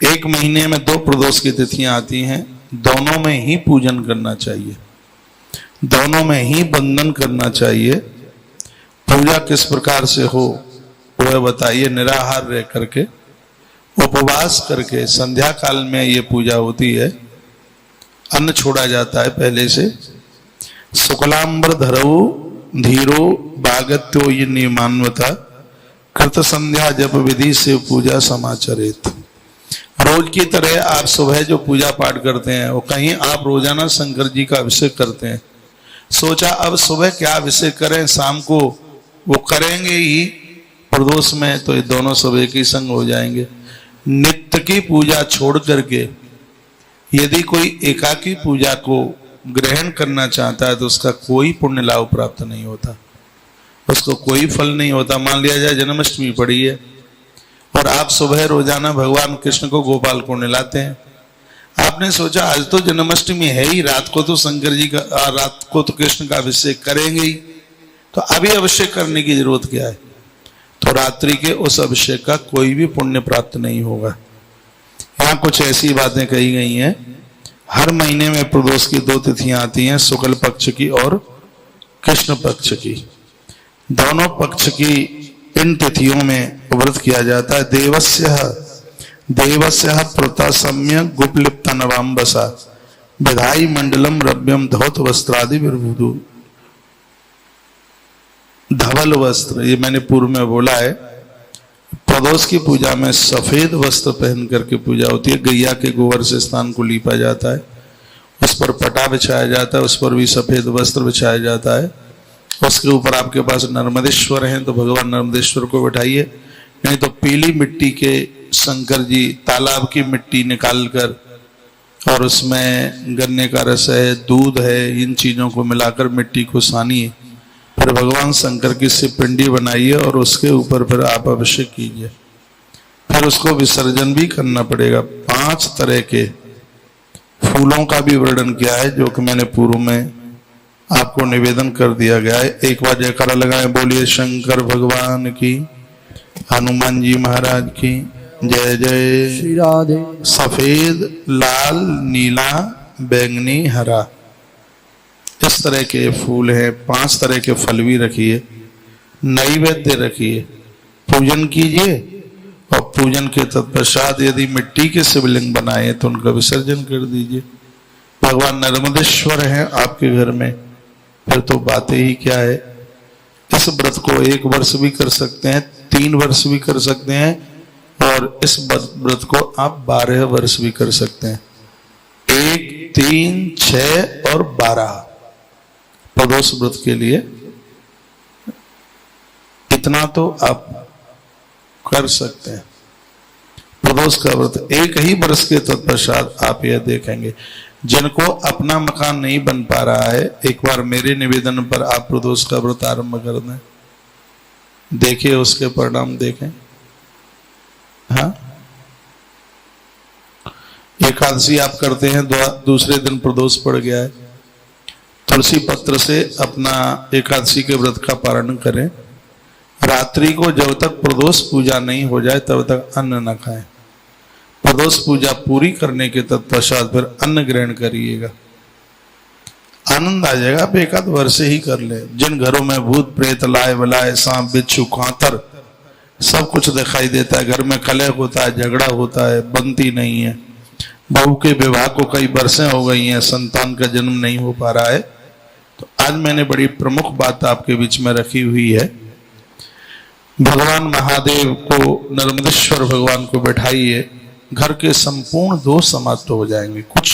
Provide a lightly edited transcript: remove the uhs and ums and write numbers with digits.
एक महीने में 2 प्रदोष की तिथियां आती हैं, दोनों में ही पूजन करना चाहिए, दोनों में ही बंधन करना चाहिए। पूजा किस प्रकार से हो वह बताइए। निराहार रह करके, उपवास करके, संध्या काल में ये पूजा होती है, अन्न छोड़ा जाता है पहले से। शुक्लांबर धरऊ धीरो बागत्यो ये नियमान्वता कृत संध्या जप विधि से पूजा समाचरित। रोज की तरह आप सुबह जो पूजा पाठ करते हैं वो कहीं आप रोजाना शंकर जी का अभिषेक करते हैं। सोचा अब सुबह क्या अभिषेक करें, शाम को वो करेंगे ही प्रदोष में, तो ये दोनों सब एक ही संग हो जाएंगे। नित्य की पूजा छोड़ करके यदि कोई एकाकी पूजा को ग्रहण करना चाहता है तो उसका कोई पुण्य लाभ प्राप्त नहीं होता, उसको कोई फल नहीं होता। मान लिया जाए जन्माष्टमी पड़ी है और आप सुबह रोजाना भगवान कृष्ण को गोपाल को नहलाते हैं। आपने सोचा आज तो जन्माष्टमी है ही, रात को तो शंकर जी का, रात को तो कृष्ण का अभिषेक करेंगे ही, तो अभी अभिषेक करने की जरूरत क्या है? तो रात्रि के उस अभिषेक का कोई भी पुण्य प्राप्त नहीं होगा। यहाँ कुछ ऐसी बातें कही गई हैं। हर महीने में प्रदोष की 2 तिथियां आती हैं, शुक्ल पक्ष की और कृष्ण पक्ष की। दोनों पक्ष की इन तिथियों में व्रत किया जाता है। देवस्य प्रतासम्य गुप्लिप्त नवाम्बसा विधाई मंडलम रव्यम धौत वस्त्रादि विर्भुदु। धवल वस्त्र, ये मैंने पूर्व में बोला है। प्रदोष की पूजा में सफेद वस्त्र पहन करके पूजा होती है। गैया के गोबर से स्थान को लीपा जाता है, उस पर पटा बिछाया जाता है, उस पर भी सफेद वस्त्र बिछाया जाता है। उसके ऊपर आपके पास नर्मदेश्वर हैं तो भगवान नर्मदेश्वर को बिठाइए, नहीं तो पीली मिट्टी के शंकर जी, तालाब की मिट्टी निकाल कर और उसमें गन्ने का रस है, दूध है, इन चीजों को मिलाकर मिट्टी को सानिए, फिर भगवान शंकर की शिव पिंडी बनाइए और उसके ऊपर फिर आप अभिषेक कीजिए। फिर उसको विसर्जन भी करना पड़ेगा। 5 तरह के फूलों का भी वर्णन किया है, जो कि मैंने पूर्व में आपको निवेदन कर दिया गया है। एक बार जयकारा लगाएं, बोलिए शंकर भगवान की, हनुमान जी महाराज की जय जय। श्री राधे। सफेद, लाल, नीला, बैंगनी, हरा, इस तरह के फूल हैं। 5 तरह के फल भी रखिए, नैवेद्य रखिए, पूजन कीजिए और पूजन के तत्पश्चात यदि मिट्टी के शिवलिंग बनाए तो उनका विसर्जन कर दीजिए। भगवान नर्मदेश्वर हैं आपके घर में, फिर तो बातें ही क्या है। इस व्रत को 1 वर्ष भी कर सकते हैं, 3 वर्ष भी कर सकते हैं, और इस व्रत को आप 12 वर्ष भी कर सकते हैं। 1, 3, 6 और 12 प्रदोष व्रत के लिए इतना तो आप कर सकते हैं। प्रदोष का व्रत 1 ही वर्ष के तत्पश्चात आप यह देखेंगे। जिनको अपना मकान नहीं बन पा रहा है, एक बार मेरे निवेदन पर आप प्रदोष का व्रत आरंभ कर दें, देखिए उसके परिणाम देखें। हाँ, एकादशी आप करते हैं, दूसरे दिन प्रदोष पड़ गया है, तुलसी पत्र से अपना एकादशी के व्रत का पारण करें। रात्रि को जब तक प्रदोष पूजा नहीं हो जाए तब तक अन्न न खाएं। प्रदोष पूजा पूरी करने के तत्पश्चात फिर अन्न ग्रहण करिएगा, आनंद आ जाएगा। आप 1 आध वर्ष ही कर ले। जिन घरों में भूत प्रेत, लाए बलाए, सांप बिच्छू खातर सब कुछ दिखाई देता है, घर में कलह होता है, झगड़ा होता है, बनती नहीं है, बहू के विवाह को कई बरसें हो गई हैं, संतान का जन्म नहीं हो पा रहा है, तो आज मैंने बड़ी प्रमुख बात आपके बीच में रखी हुई है। भगवान महादेव को, नर्मदेश्वर भगवान को बैठाइए, घर के संपूर्ण दोष समाप्त हो जाएंगे। कुछ